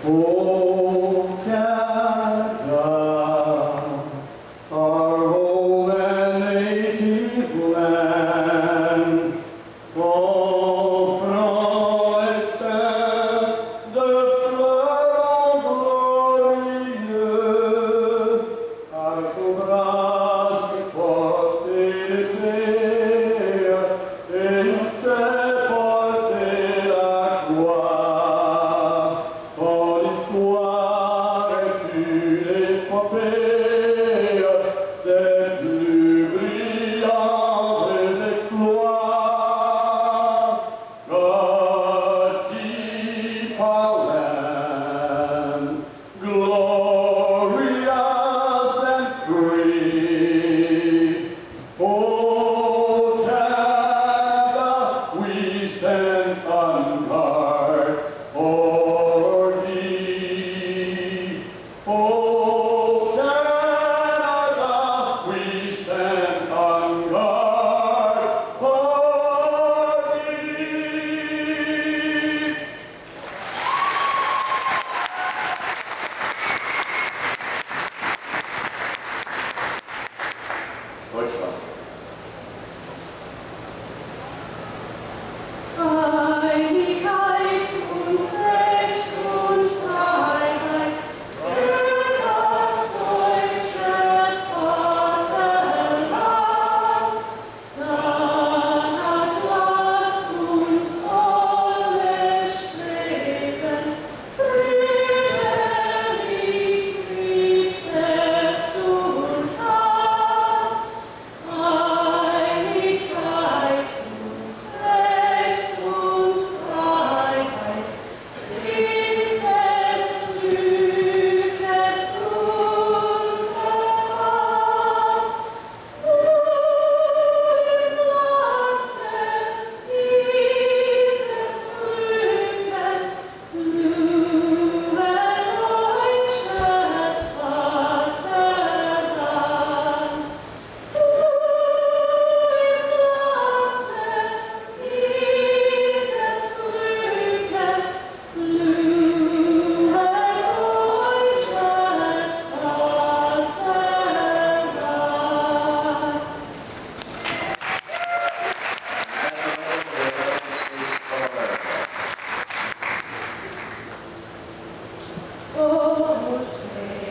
Oh, Canada, our home and native land, oh, France, de fleurs glorieux, à ton bras tu portes les fers, et il sait porter la gloire. Ton histoire est une épopée des plus brillants des exploits. God keep our land glorious and free. Oh, Canada, we stand on guard for thee. Oh, Canada, we stand on guard for thee. Deutschland. Einigkeit und Recht und Freiheit für das deutsche Vaterland. Danach lasst uns alle streben, brüderlich mit Herz und Hand. Einigkeit und Recht und Freiheit sind des Glückes Unterpfand. Im Glanze dieses Glückes blühe deutsches Vaterland. Im Glanze dieses Glückes blühe deutsches Vaterland. Oh, say